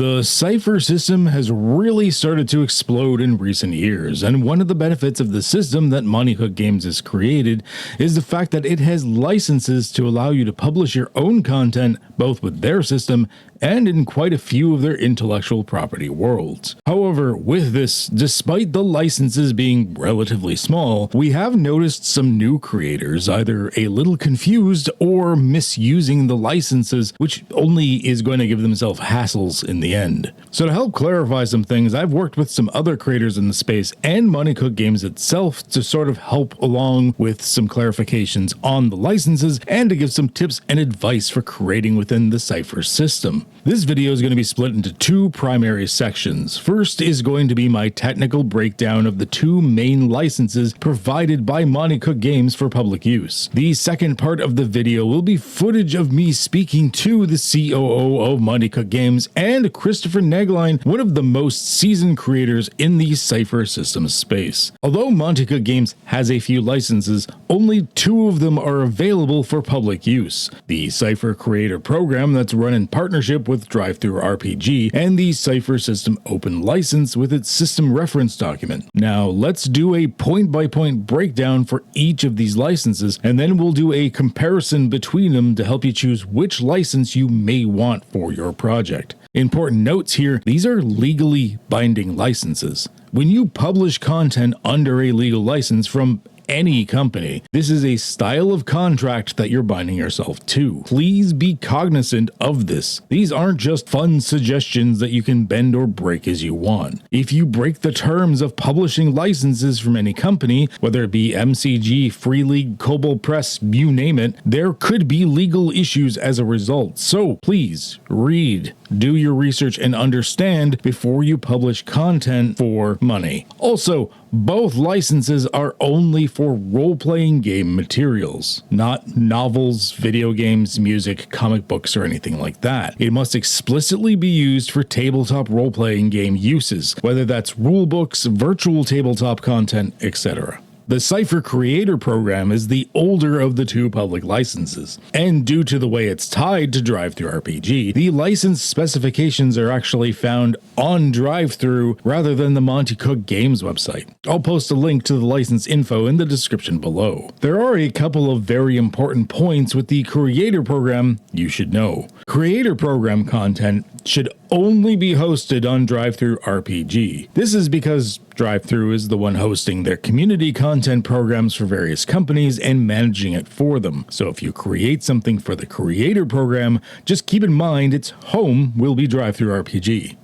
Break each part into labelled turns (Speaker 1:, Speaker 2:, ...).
Speaker 1: The Cypher system has really started to explode in recent years, and one of the benefits of the system that Monty Cook Games has created is the fact that it has licenses to allow you to publish your own content both with their system and in quite a few of their intellectual property worlds. However, with this, despite the licenses being relatively small, we have noticed some new creators either a little confused or misusing the licenses, which only is going to give themselves hassles in the end. So to help clarify some things, I've worked with some other creators in the space and Monty Cook Games itself to sort of help along with some clarifications on the licenses and to give some tips and advice for creating within the Cypher system. This video is going to be split into two primary sections. First is going to be my technical breakdown of the two main licenses provided by Monty Cook Games for public use. The second part of the video will be footage of me speaking to the COO of Monty Cook Games and Christopher Negline, one of the most seasoned creators in the Cypher system space. Although Monty Cook Games has a few licenses, only two of them are available for public use. The Cypher Creator Program that's run in partnership with TTRPG and the Cypher System Open License with its system reference document. Now let's do a point-by-point breakdown for each of these licenses, and then we'll do a comparison between them to help you choose which license you may want for your project. Important notes here, these are legally binding licenses. When you publish content under a legal license from any company, this is a style of contract that you're binding yourself to. Please be cognizant of this. These aren't just fun suggestions that you can bend or break as you want. If you break the terms of publishing licenses from any company, whether it be MCG, Free League, Kobold Press, you name it, there could be legal issues as a result. So please read, do your research, and understand before you publish content for money. Also, both licenses are only for role-playing game materials, not novels, video games, music, comic books, or anything like that. It must explicitly be used for tabletop role-playing game uses, whether that's rulebooks, virtual tabletop content, etc. The Cypher Creator Program is the older of the two public licenses, and due to the way it's tied to DriveThruRPG, the license specifications are actually found on DriveThru rather than the Monty Cook Games website. I'll post a link to the license info in the description below. There are a couple of very important points with the Creator Program you should know. Creator Program content should only be hosted on DriveThruRPG. This is because DriveThru is the one hosting their community content programs for various companies and managing it for them. So if you create something for the Creator Program, just keep in mind its home will be DriveThruRPG.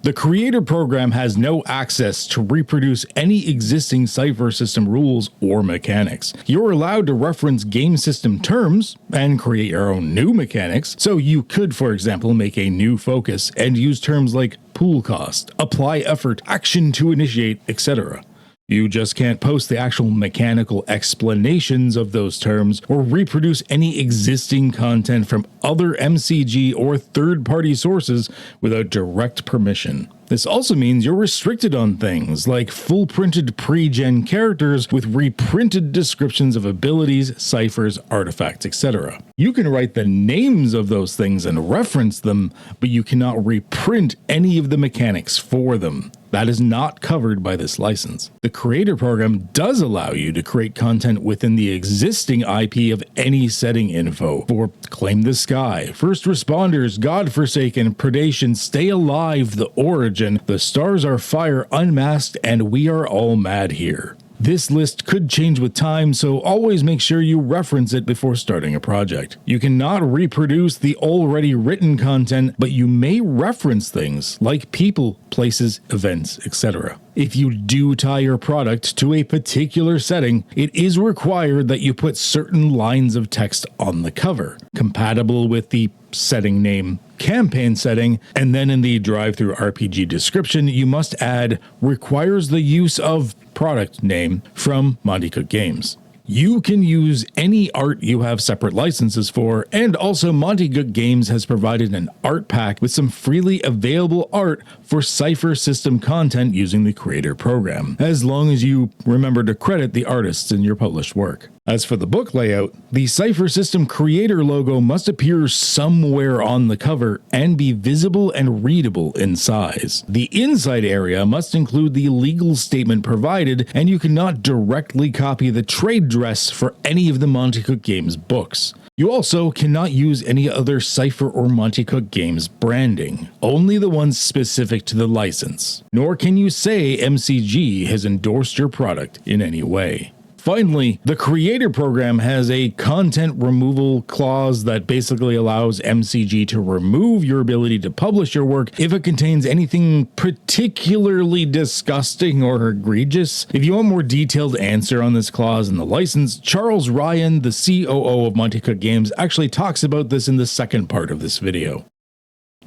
Speaker 1: The Creator Program has no access to reproduce any existing Cypher system rules or mechanics. You're allowed to reference game system terms and create your own new mechanics, so you could, for example, make a new focus and use terms like pool cost, apply effort, action to initiate, etc. You just can't post the actual mechanical explanations of those terms or reproduce any existing content from other MCG or third-party sources without direct permission. This also means you're restricted on things like full-printed pre-gen characters with reprinted descriptions of abilities, ciphers, artifacts, etc. You can write the names of those things and reference them, but you cannot reprint any of the mechanics for them. That is not covered by this license. The Creator Program does allow you to create content within the existing IP of any setting info for Claim the Sky, First Responders, Godforsaken, Predation, Stay Alive, The Origin, The Stars Are Fire, Unmasked, and We Are All Mad Here. This list could change with time, so always make sure you reference it before starting a project. You cannot reproduce the already written content, but you may reference things like people, places, events, etc. If you do tie your product to a particular setting, it is required that you put certain lines of text on the cover, compatible with the setting name, campaign setting, and then in the DriveThruRPG description, you must add requires the use of product name from Monty Cook Games. You can use any art you have separate licenses for, and also Monty Cook Games has provided an art pack with some freely available art for Cypher system content using the Creator Program, as long as you remember to credit the artists in your published work. As for the book layout, the Cypher System creator logo must appear somewhere on the cover and be visible and readable in size. The inside area must include the legal statement provided, and you cannot directly copy the trade dress for any of the Monte Cook Games books. You also cannot use any other Cypher or Monte Cook Games branding, only the ones specific to the license. Nor can you say MCG has endorsed your product in any way. Finally, the creator program has a content removal clause that basically allows MCG to remove your ability to publish your work if it contains anything particularly disgusting or egregious. If you want a more detailed answer on this clause in the license, Charles Ryan, the COO of Monte Cook Games, actually talks about this in the second part of this video.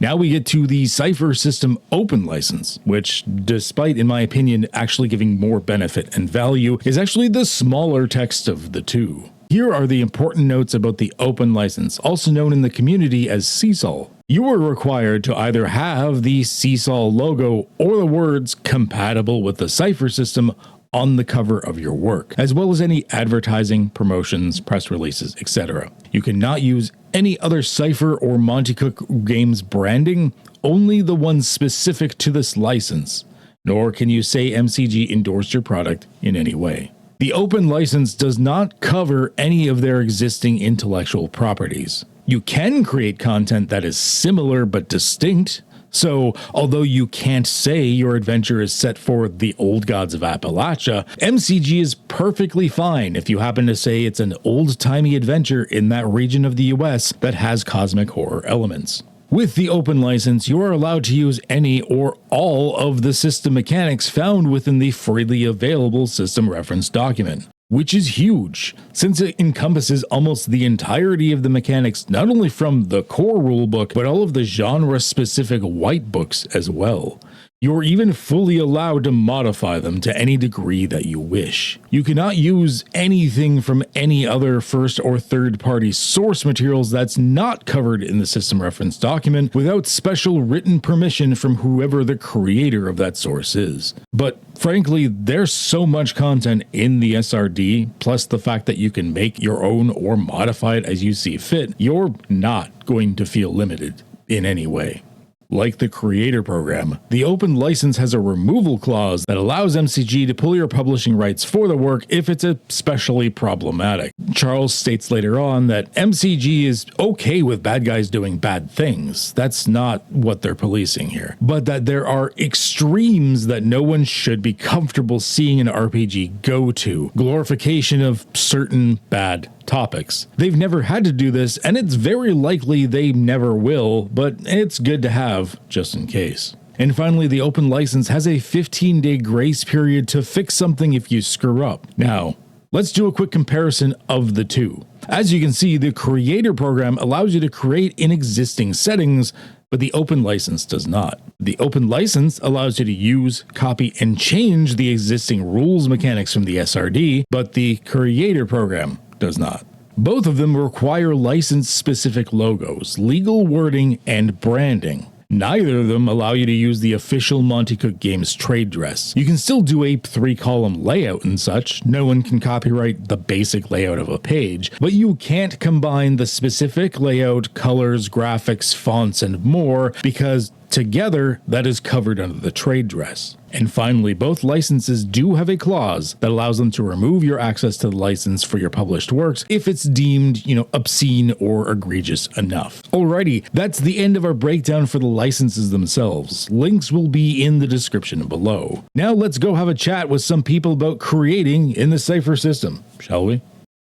Speaker 1: Now we get to the Cypher System Open License, which, despite, in my opinion, actually giving more benefit and value, is actually the smaller text of the two. Here are the important notes about the Open License, also known in the community as CSOL. You are required to either have the CSOL logo or the words "compatible with the Cypher System" on the cover of your work, as well as any advertising, promotions, press releases, etc. You cannot use any other Cypher or Monte Cook Games branding, only the ones specific to this license, nor can you say MCG endorsed your product in any way. The open license does not cover any of their existing intellectual properties. You can create content that is similar but distinct. So, although you can't say your adventure is set for the old gods of Appalachia, MCG is perfectly fine if you happen to say it's an old-timey adventure in that region of the US that has cosmic horror elements. With the open license, you are allowed to use any or all of the system mechanics found within the freely available system reference document, which is huge, since it encompasses almost the entirety of the mechanics, not only from the core rulebook, but all of the genre-specific white books as well. You're even fully allowed to modify them to any degree that you wish. You cannot use anything from any other first or third party source materials that's not covered in the system reference document without special written permission from whoever the creator of that source is. But frankly, there's so much content in the SRD, plus the fact that you can make your own or modify it as you see fit, you're not going to feel limited in any way. Like the creator program, the open license has a removal clause that allows MCG to pull your publishing rights for the work if it's especially problematic. Charles states later on that MCG is okay with bad guys doing bad things. That's not what they're policing here. But that there are extremes that no one should be comfortable seeing an RPG go to. Glorification of certain bad topics. They've never had to do this, and it's very likely they never will, but it's good to have just in case. And finally, the open license has a 15-day grace period to fix something if you screw up. Now, let's do a quick comparison of the two. As you can see, the creator program allows you to create in existing settings, but the open license does not. The open license allows you to use, copy, and change the existing rules mechanics from the SRD, but the creator program does not. Both of them require license-specific logos, legal wording, and branding. Neither of them allow you to use the official Monte Cook Games trade dress. You can still do a 3-column layout and such. No one can copyright the basic layout of a page, but you can't combine the specific layout, colors, graphics, fonts, and more because together that is covered under the trade dress. And finally, both licenses do have a clause that allows them to remove your access to the license for your published works if it's deemed, obscene or egregious enough. Alrighty, that's the end of our breakdown for the licenses themselves. Links will be in the description below. Now let's go have a chat with some people about creating in the Cypher system, shall we?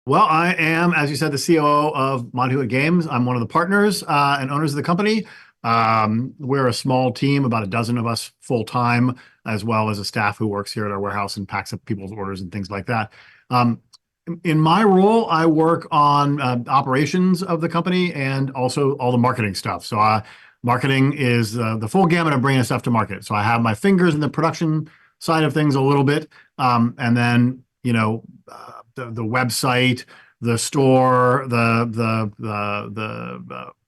Speaker 2: Well, I am, as you said, the COO of Monte Cook Games. I'm one of the partners and owners of the company. We're a small team, about a dozen of us full-time, as well as a staff who works here at our warehouse and packs up people's orders and things like that. In my role, I work on operations of the company and also all the marketing stuff. So marketing is the full gamut of bringing stuff to market. So I have my fingers in the production side of things a little bit. And then, the website, the store, the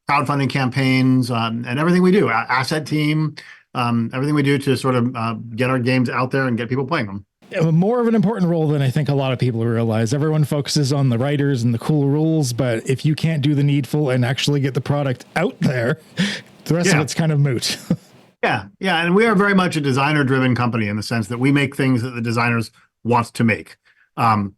Speaker 2: crowdfunding campaigns, and everything we do, asset team, everything we do to sort of get our games out there and get people playing them.
Speaker 1: more of an important role than I think a lot of people realize. Everyone focuses on the writers and the cool rules, but if you can't do the needful and actually get the product out there, the rest of it's kind of moot.
Speaker 2: Yeah, and we are very much a designer-driven company in the sense that we make things that the designers want to make. But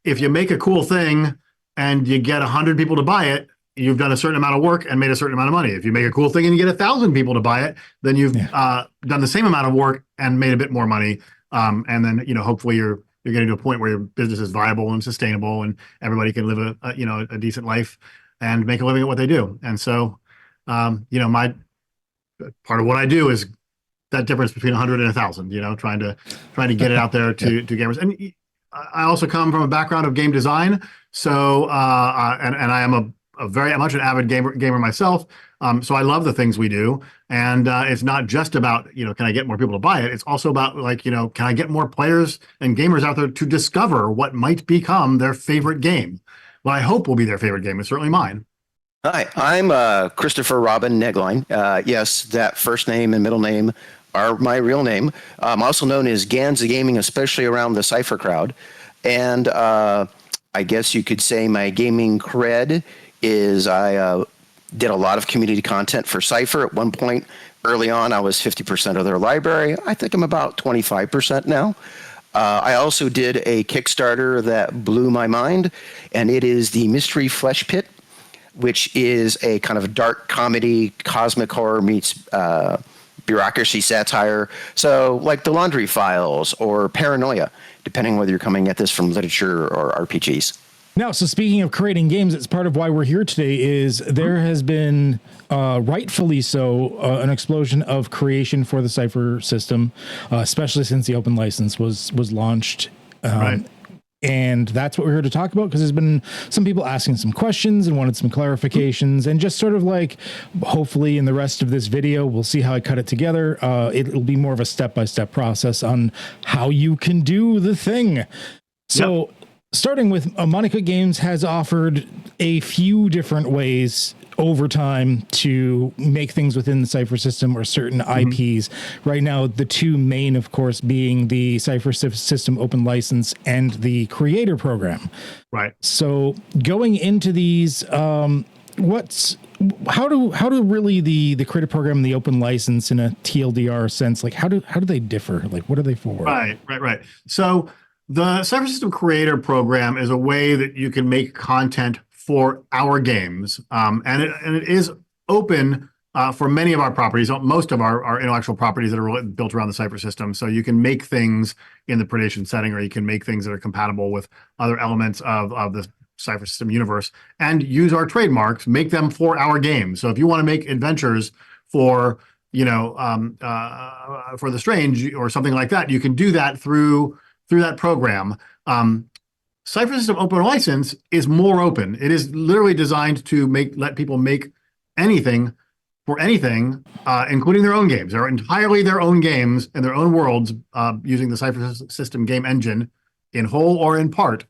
Speaker 2: if you make a cool thing and you get 100 people to buy it, you've done a certain amount of work and made a certain amount of money. If you make a cool thing and you get 1,000 people to buy it, then you've done the same amount of work and made a bit more money. And then hopefully you're getting to a point where your business is viable and sustainable, and everybody can live a decent life and make a living at what they do. And so, my part of what I do is that difference between 100 and 1,000. Trying to get it out there to gamers. And I also come from a background of game design, so and I am a very much an avid gamer myself. So I love the things we do, and it's not just about can I get more people to buy it. It's also about can I get more players and gamers out there to discover what might become their favorite game. What I hope will be their favorite game is certainly mine.
Speaker 3: Hi, I'm Christopher Robin Negline. Yes, that first name and middle name are my real name. I'm also known as Ganza Gaming, especially around the Cypher crowd. And I guess you could say my gaming cred is I did a lot of community content for Cypher. At one point early on, I was 50% of their library. I think I'm about 25% now. I also did a Kickstarter that blew my mind, and it is the Mystery Flesh Pit, which is a kind of dark comedy, cosmic horror meets bureaucracy satire. So like The Laundry Files or Paranoia, depending whether you're coming at this from literature or RPGs.
Speaker 1: Now, so speaking of creating games, it's part of why we're here today is there has been, rightfully so, an explosion of creation for the Cypher system, especially since the open license was launched.
Speaker 2: Right.
Speaker 1: And that's what we're here to talk about, because there's been some people asking some questions and wanted some clarifications, and just sort of like, hopefully in the rest of this video, we'll see how I cut it together. It'll be more of a step-by-step process on how you can do the thing. So starting with Monica Games has offered a few different ways over time to make things within the Cypher system or certain IPs. Right now, the two main, of course, being the Cypher system open license and the creator program.
Speaker 2: Right.
Speaker 1: So going into these, how do really the creator program and the open license in a TLDR sense, like how do they differ? Like what are they for?
Speaker 2: Right. So the Cypher System Creator Program is a way that you can make content for our games, and it is open for many of our properties, most of our intellectual properties that are built around the Cypher system. So you can make things in the predation setting, or you can make things that are compatible with other elements of the Cypher system universe, and use our trademarks, make them for our games. So if you want to make adventures for for the Strange or something like that, you can do that through that program. Cypher System Open License is more open. It is literally designed to let people make anything for anything, including their own games. They're entirely their own games and their own worlds, using the Cypher System game engine in whole or in part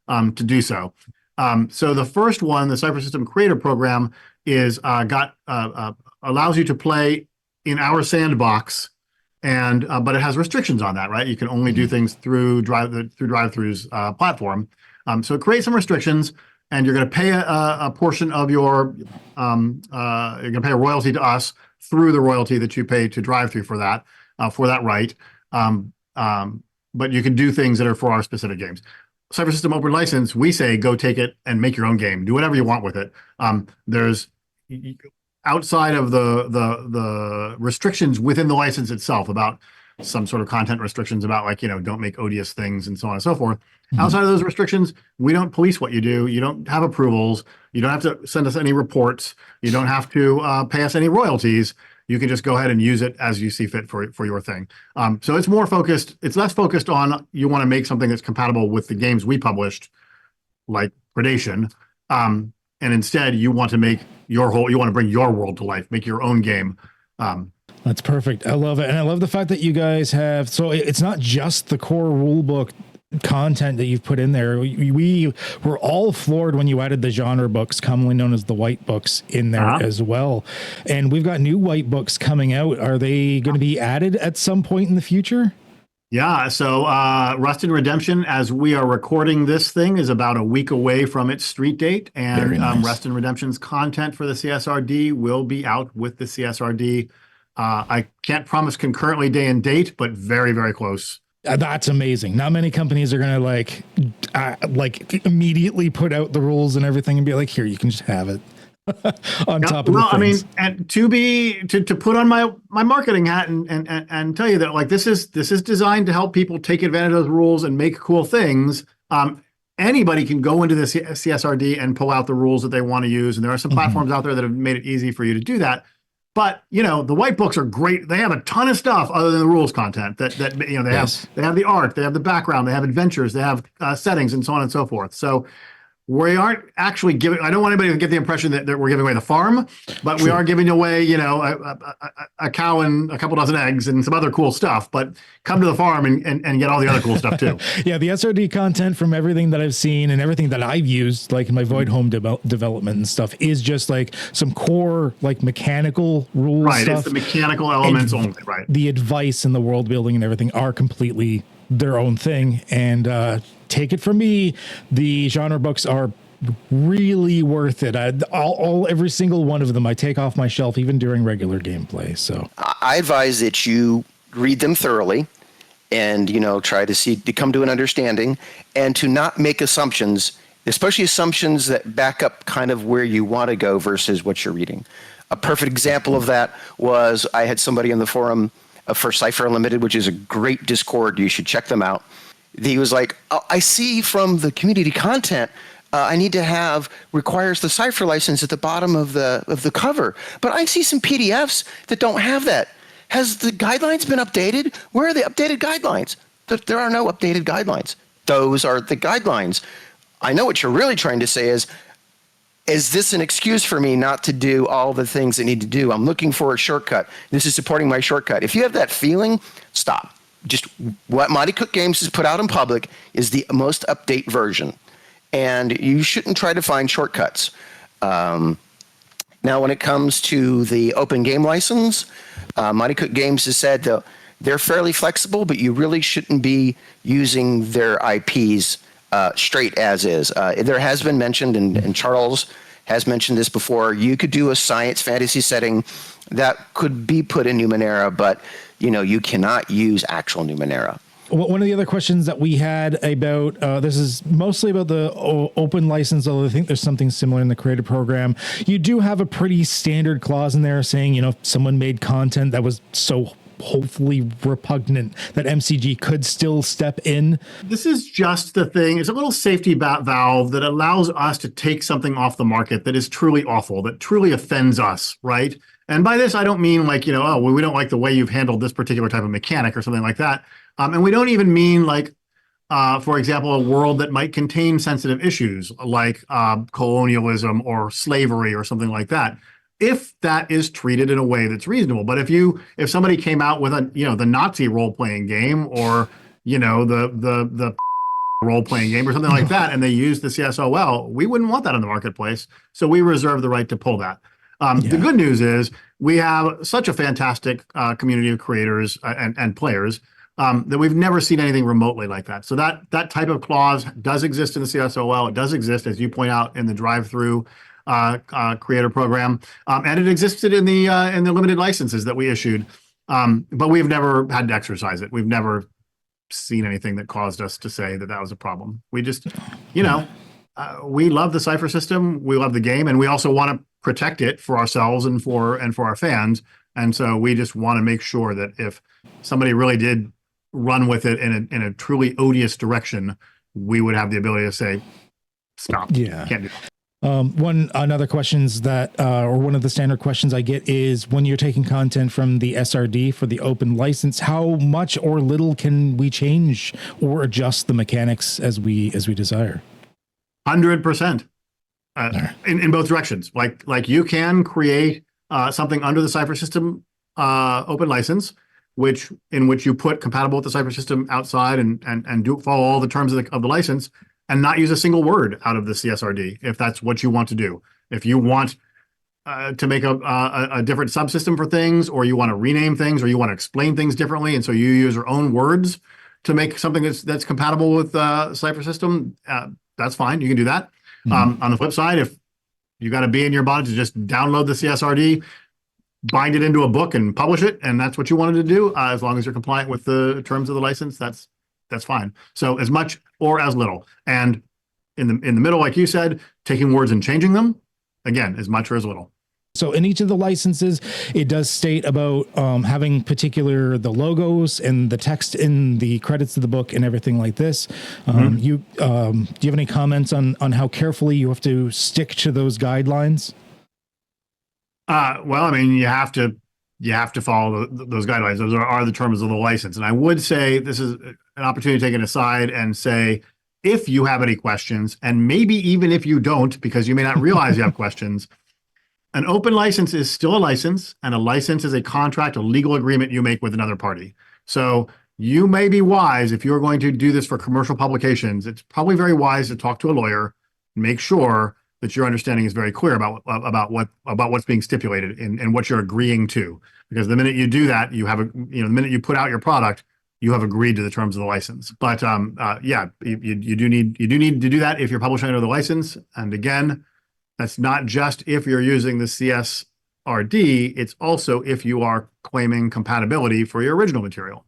Speaker 2: to do so. So the first one, the Cypher System Creator Program, is allows you to play in our sandbox, and but it has restrictions on that, right? You can only do things through drive-through's platform. So it creates some restrictions, and you're going to pay a portion of your you're going to pay a royalty to us through the royalty that you pay to drive-through for that right. But you can do things that are for our specific games. Cypher System Open License, we say go take it and make your own game. Do whatever you want with it. There's outside of the restrictions within the license itself, about some sort of content restrictions about, like, don't make odious things and so on and so forth. Outside of those restrictions, we don't police what you do. You don't have approvals. You don't have to send us any reports. You don't have to pay us any royalties. You can just go ahead and use it as you see fit for your thing. So it's more focused. It's less focused on, you want to make something that's compatible with the games we published, like Predation. And instead, you want to make you want to bring your world to life, make your own game.
Speaker 1: That's perfect. I love it. And I love the fact that you guys have, so it's not just the core rule book content that you've put in there. We were all floored when you added the genre books, commonly known as the white books, in there as well. And we've got new white books coming out. Are they going to be added at some point in the future?
Speaker 2: Yeah, so Rust and Redemption, as we are recording this thing, is about a week away from its street date, and nice. Rust and Redemption's content for the CSRD will be out with the CSRD. I can't promise concurrently day and date, but very, very close.
Speaker 1: That's amazing. Not many companies are going to like immediately put out the rules and everything and be like, here, you can just have it. On top of the things.
Speaker 2: I mean, and to put on my marketing hat and tell you that, like, this is designed to help people take advantage of those rules and make cool things. Anybody can go into the CSRD and pull out the rules that they want to use, and there are some platforms out there that have made it easy for you to do that. But the white books are great. They have a ton of stuff other than the rules content that they have the art, they have the background, they have adventures, they have settings, and so on and so forth. So we aren't actually giving, I don't want anybody to get the impression that we're giving away the farm, but we are giving away, a cow and a couple dozen eggs and some other cool stuff, but come to the farm and get all the other cool stuff too.
Speaker 1: Yeah, the SRD content, from everything that I've seen and everything that I've used, like in my Void Home development and stuff, is just like some core, like, mechanical rules.
Speaker 2: Right,
Speaker 1: stuff.
Speaker 2: it's the mechanical elements only, right.
Speaker 1: The advice and the world building and everything are completely their own thing. And take it from me, the genre books are really worth it. Every single one of them I take off my shelf, even during regular gameplay. So
Speaker 3: I advise that you read them thoroughly and, try to come to an understanding, and to not make assumptions, especially assumptions that back up kind of where you want to go versus what you're reading. A perfect example of that was, I had somebody in the forum for Cypher Unlimited, which is a great Discord. You should check them out. He was like, I see from the community content, I need to have requires the Cypher license at the bottom of the cover. But I see some PDFs that don't have that. Has the guidelines been updated? Where are the updated guidelines? There are no updated guidelines. Those are the guidelines. I know what you're really trying to say is this an excuse for me not to do all the things I need to do? I'm looking for a shortcut. This is supporting my shortcut. If you have that feeling, stop. Just what Mighty Cook Games has put out in public is the most update version, and you shouldn't try to find shortcuts. Now, when it comes to the open game license, Mighty Cook Games has said that they're fairly flexible, but you really shouldn't be using their IPs straight as is. There has been mentioned, and Charles has mentioned this before, you could do a science fantasy setting that could be put in Numenera, but you cannot use actual Numenera.
Speaker 1: One of the other questions that we had about, this is mostly about the open license, although I think there's something similar in the creative program. You do have a pretty standard clause in there saying, if someone made content that was so hopefully repugnant that MCG could still step in.
Speaker 2: This is just the thing. It's a little safety valve that allows us to take something off the market that is truly awful, that truly offends us, right? And by this, I don't mean like, we don't like the way you've handled this particular type of mechanic or something like that. And we don't even mean like, for example, a world that might contain sensitive issues like colonialism or slavery or something like that, if that is treated in a way that's reasonable. But if somebody came out with the Nazi role-playing game, or, the role-playing game or something like that, and they use the CSOL, we wouldn't want that in the marketplace. So we reserve the right to pull that. The good news is we have such a fantastic community of creators and players that we've never seen anything remotely like that. So that type of clause does exist in the CSOL. It does exist, as you point out, in the drive-through creator program, and it existed in the limited licenses that we issued. But we've never had to exercise it. We've never seen anything that caused us to say that was a problem. We just, we love the Cypher system. We love the game, and we also want to protect it for ourselves and for our fans. And so we just want to make sure that if somebody really did run with it in a truly odious direction, we would have the ability to say, stop.
Speaker 1: Yeah.
Speaker 2: Can't do that.
Speaker 1: Another questions that, or one of the standard questions I get is, when you're taking content from the SRD for the open license, how much or little can we change or adjust the mechanics as we desire?
Speaker 2: 100%. In both directions. Like you can create something under the Cypher system open license in which you put compatible with the Cypher system outside and do follow all the terms of the license and not use a single word out of the CSRD if that's what you want to do. If you want to make a different subsystem for things, or you want to rename things, or you want to explain things differently, and so you use your own words to make something that's compatible with Cypher system, that's fine. You can do that. On the flip side, if you got a bee in your bonnet to just download the CSRD, bind it into a book and publish it, and that's what you wanted to do, as long as you're compliant with the terms of the license, that's fine. So as much or as little. And in the middle, like you said, taking words and changing them, again, as much or as little.
Speaker 1: So in each of the licenses, it does state about having the logos and the text in the credits of the book and everything like this. Do you have any comments on how carefully you have to stick to those guidelines?
Speaker 2: Well, I mean, you have to follow those guidelines. Those are the terms of the license. And I would say this is an opportunity to take it aside and say, if you have any questions, and maybe even if you don't, because you may not realize you have questions, an open license is still a license, and a license is a contract, a legal agreement you make with another party. So you may be wise, if you're going to do this for commercial publications, it's probably very wise to talk to a lawyer, make sure that your understanding is very clear about what's being stipulated and what you're agreeing to. Because the minute you do that, the minute you put out your product, you have agreed to the terms of the license. But yeah, you do need to do that if you're publishing under the license. And again, that's not just if you're using the CSRD, it's also if you are claiming compatibility for your original material.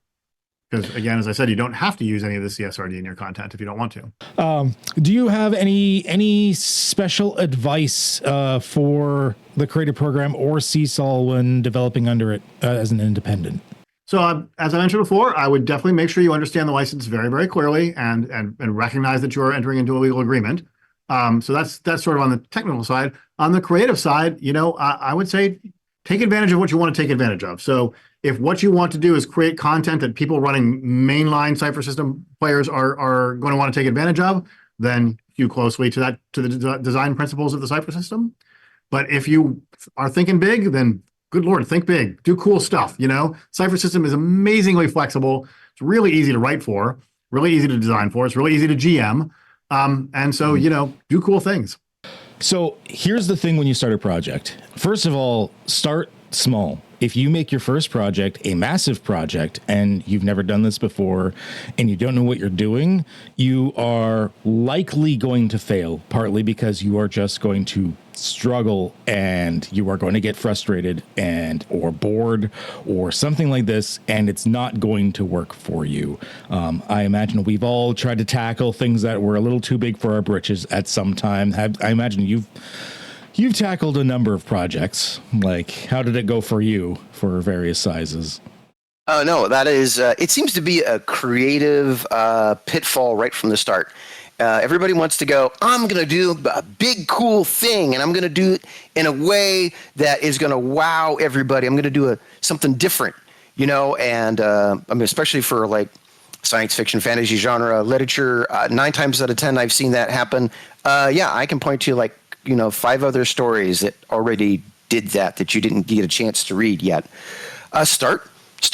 Speaker 2: Because again, as I said, you don't have to use any of the CSRD in your content if you don't want to.
Speaker 1: Do you have any special advice for the creative program or CSOL when developing under it as an independent?
Speaker 2: So as I mentioned before, I would definitely make sure you understand the license very, very clearly and recognize that you are entering into a legal agreement. So that's sort of on the technical side. On the creative side, I would say take advantage of what you want to take advantage of. So if what you want to do is create content that people running mainline Cypher system players are going to want to take advantage of, then hew closely to the design principles of the Cypher system. But if you are thinking big, then good Lord, think big, do cool stuff. Cypher system is amazingly flexible. It's really easy to write for, really easy to design for. It's really easy to GM. And so, do cool things.
Speaker 1: So here's the thing when you start a project. First of all, start small. If you make your first project a massive project and you've never done this before and you don't know what you're doing, you are likely going to fail, partly because you are just going to struggle and you are going to get frustrated or bored or something like this, and it's not going to work for you. I imagine we've all tried to tackle things that were a little too big for our britches at some time. I imagine you've tackled a number of projects. Like, how did it go for you for various sizes?
Speaker 3: No, that is, it seems to be a creative pitfall right from the start. Everybody wants to go, I'm going to do a big, cool thing, and I'm going to do it in a way that is going to wow everybody. I'm going to do something different, and I mean, especially for like science fiction, fantasy genre literature, 9 times out of 10, I've seen that happen. Yeah, I can point to 5 other stories that already did that you didn't get a chance to read yet. Start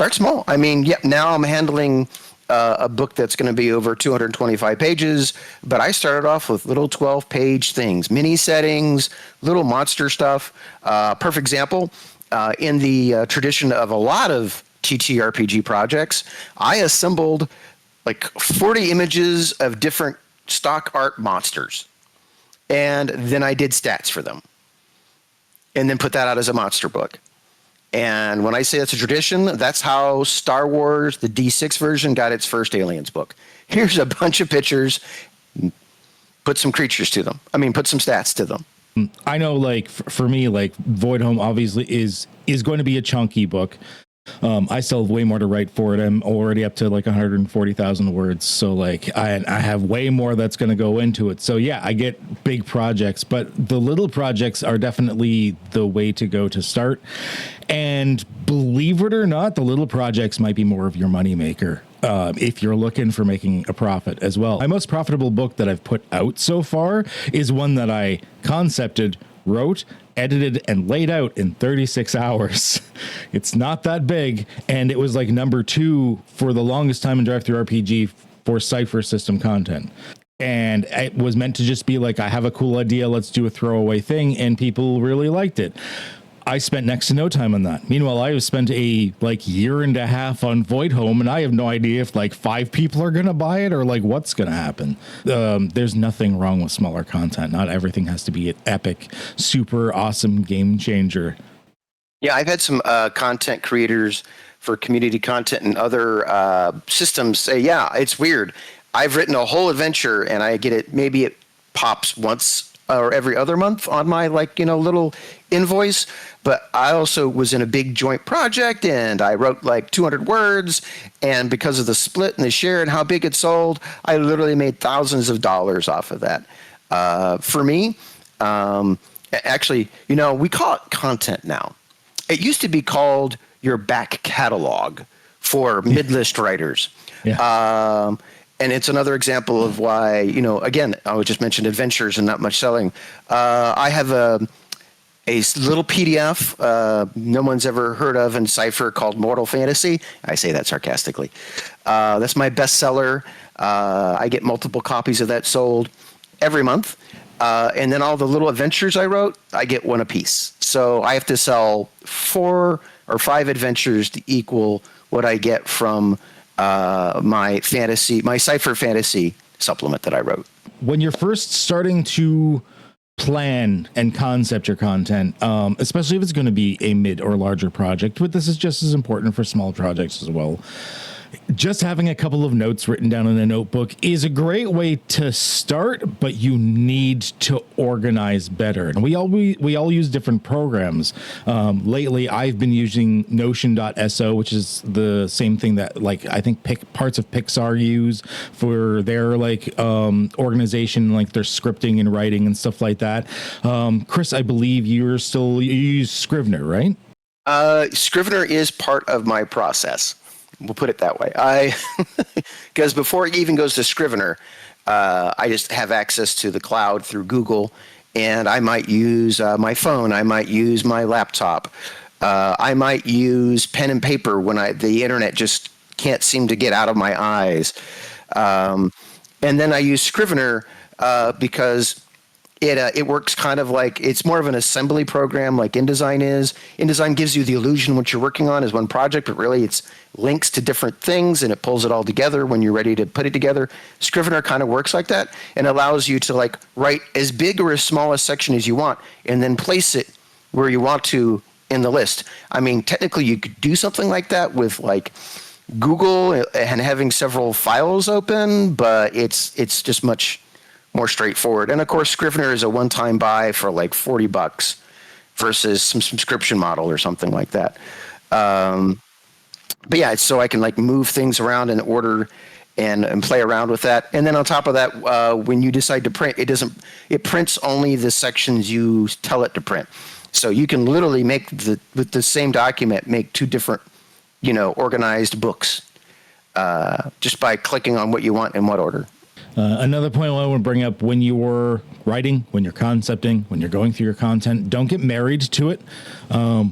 Speaker 3: small. I mean, yeah, now I'm handling a book that's going to be over 225 pages, but I started off with little 12-page things, mini settings, little monster stuff. Perfect example, in the tradition of a lot of TTRPG projects, I assembled 40 images of different stock art monsters. And then I did stats for them and then put that out as a monster book. And when I say that's a tradition, that's how Star Wars, the D6 version, got its first Aliens book. Here's a bunch of pictures, put some creatures to them. I mean, put some stats to them.
Speaker 1: I know, for me, Void Home obviously is going to be a chunky book. I still have way more to write for it. I'm already up to 140,000 words. So I have way more that's going to go into it. So yeah, I get big projects, but the little projects are definitely the way to go to start. And believe it or not, the little projects might be more of your moneymaker. If you're looking for making a profit as well. My most profitable book that I've put out so far is one that I concepted, wrote, edited, and laid out in 36 hours. It's not that big, and it was like number 2 for the longest time in Drive-Thru RPG for Cypher system content. And it was meant to just be like, I have a cool idea, let's do a throwaway thing, and people really liked it. I spent next to no time on that. Meanwhile, I have spent a year and a half on Void Home, and I have no idea if 5 people are going to buy it or what's going to happen. There's nothing wrong with smaller content. Not everything has to be an epic, super awesome game changer.
Speaker 3: Yeah, I've had some content creators for community content and other systems say, yeah, it's weird. I've written a whole adventure and I get it. Maybe it pops once or every other month on my little invoice. But I also was in a big joint project and I wrote 200 words. And because of the split and the share and how big it sold, I literally made thousands of dollars off of that. For me, actually, we call it content now. It used to be called your back catalog for mid-list writers.
Speaker 1: Yeah.
Speaker 3: And it's another example of why, again, I would just mention adventures and not much selling. I have a little PDF no one's ever heard of in Cypher called Mortal Fantasy. I say that sarcastically. That's my bestseller. I get multiple copies of that sold every month. And then all the little adventures I wrote, I get one apiece. So I have to sell 4 or 5 adventures to equal what I get from my Cypher fantasy supplement that I wrote.
Speaker 1: When you're first starting to plan and concept your content, especially if it's going to be a mid or larger project, but this is just as important for small projects as well. Just having a couple of notes written down in a notebook is a great way to start, but you need to organize better. And we all use different programs. Lately, I've been using Notion.so, which is the same thing that I think parts of Pixar use for their organization, their scripting and writing and stuff like that. Chris, I believe you use Scrivener, right?
Speaker 3: Scrivener is part of my process. We'll put it that way. Because before it even goes to Scrivener, I just have access to the cloud through Google, and I might use my phone. I might use my laptop. I might use pen and paper when the internet just can't seem to get out of my eyes. And then I use Scrivener because it works kind of it's more of an assembly program like InDesign is. InDesign gives you the illusion what you're working on is one project, but really it's links to different things and it pulls it all together when you're ready to put it together. Scrivener kind of works like that and allows you to write as big or as small a section as you want and then place it where you want to in the list. I mean, technically you could do something like that with Google and having several files open, but it's just much more straightforward. And of course, Scrivener is a one-time buy for $40 versus some subscription model or something like that. But yeah, it's so I can move things around in order and play around with that. And then on top of that, when you decide to print, it prints only the sections you tell it to print. So you can literally with the same document, make 2 different, organized books just by clicking on what you want in what order.
Speaker 1: Another point I want to bring up: when you're writing, when you're concepting, when you're going through your content, don't get married to it,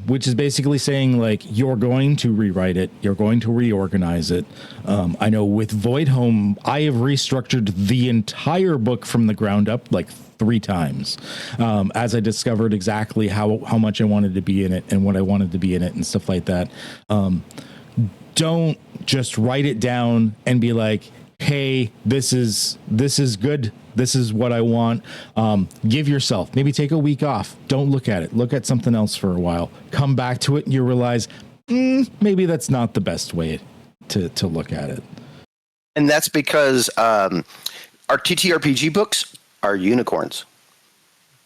Speaker 1: which is basically saying you're going to rewrite it, you're going to reorganize it. I know with Void Home, I have restructured the entire book from the ground up 3 times as I discovered exactly how much I wanted to be in it and what I wanted to be in it and stuff like that. Don't just write it down and be like, hey, this is good. This is what I want. Give yourself, maybe take a week off. Don't look at it. Look at something else for a while. Come back to it and you realize maybe that's not the best way to look at it.
Speaker 3: And that's because our TTRPG books are unicorns.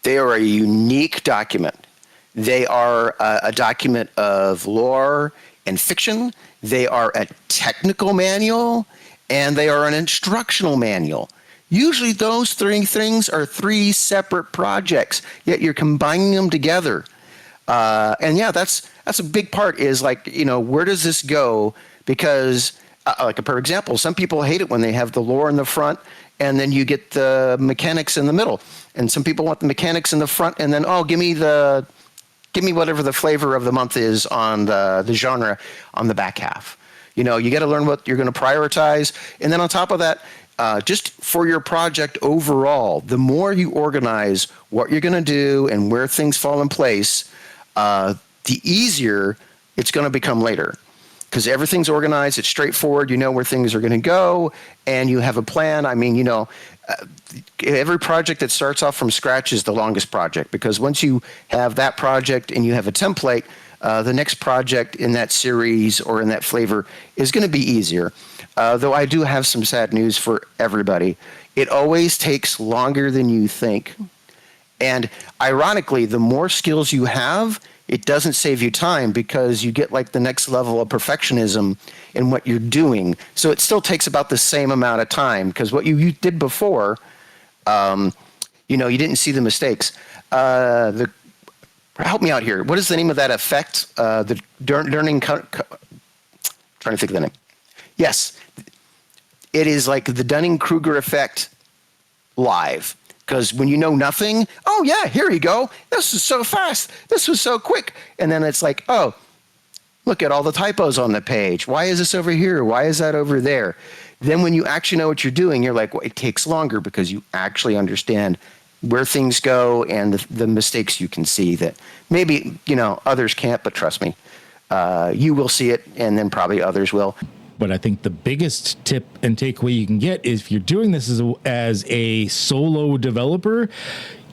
Speaker 3: They are a unique document. They are a document of lore and fiction. They are a technical manual. And they are an instructional manual. Usually those 3 things are 3 separate projects, yet you're combining them together. And yeah, that's a big part is where does this go? Because like a per example, some people hate it when they have the lore in the front and then you get the mechanics in the middle. And some people want the mechanics in the front and then, oh, give me whatever the flavor of the month is on the genre on the back half. You know, you got to learn what you're going to prioritize. And then on top of that, just for your project overall, the more you organize what you're going to do and where things fall in place, the easier it's going to become later. Because everything's organized, it's straightforward, you know where things are going to go, and you have a plan. I mean, every project that starts off from scratch is the longest project, because once you have that project and you have a template, the next project in that series or in that flavor is going to be easier. Though I do have some sad news for everybody. It always takes longer than you think. And ironically, the more skills you have, it doesn't save you time, because you get like the next level of perfectionism in what you're doing. So it still takes about the same amount of time, because what you did before, you didn't see the mistakes. Help me out here. What is the name of that effect? The trying to think of the name. Yes, it is like the Dunning-Kruger effect live. Because when you know nothing, oh yeah, here you go. This is so fast. This was so quick. And then it's like, oh, look at all the typos on the page. Why is this over here? Why is that over there? Then when you actually know what you're doing, you're like, well, it takes longer because you actually understand where things go and the mistakes you can see that maybe, others can't, but trust me, you will see it, and then probably others will.
Speaker 1: But I think the biggest tip and takeaway you can get is if you're doing this as a solo developer,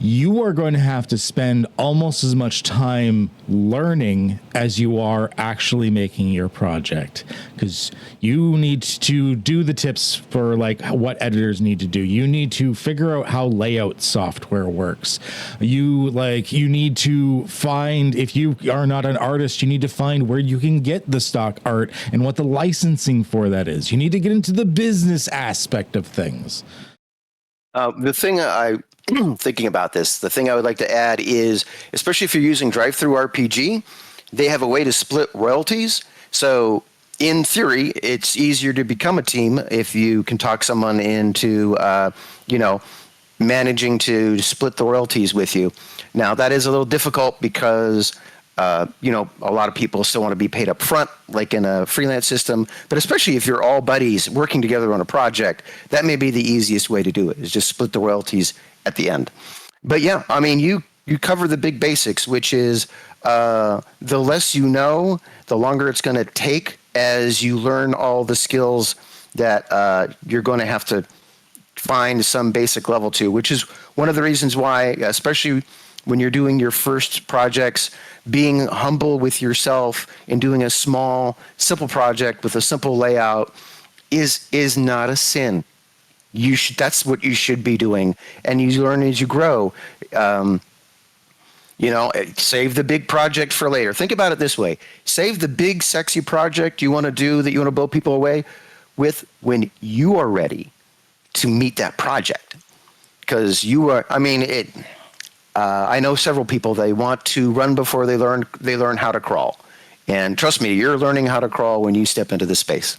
Speaker 1: you are going to have to spend almost as much time learning as you are actually making your project, because you need to do the tips for like what editors need to do. You need to figure out how layout software works. You need to find, if you are not an artist, you need to find where you can get the stock art and what the licensing for that is. You need to get into the business aspect of things.
Speaker 3: The thing thinking about this, the thing I would like to add is, especially if you're using Drive-Thru RPG, they have a way to split royalties. So in theory, it's easier to become a team if you can talk someone into, managing to split the royalties with you. Now, that is a little difficult because, a lot of people still want to be paid up front, like in a freelance system. But especially if you're all buddies working together on a project, that may be the easiest way to do it, is just split the royalties at the end. But yeah, I mean, you cover the big basics, which is the less you know, the longer it's going to take as you learn all the skills that you're going to have to find some basic level to, which is one of the reasons why, especially when you're doing your first projects, being humble with yourself and doing a small, simple project with a simple layout is not a sin. That's what you should be doing, and you learn as you grow. Save the big project for later. Think about it this way: save the big, sexy project you want to do, that you want to blow people away with, when you are ready to meet that project. Because you are. I mean, I know several people, they want to run before they learn how to crawl, and trust me, you're learning how to crawl when you step into this space.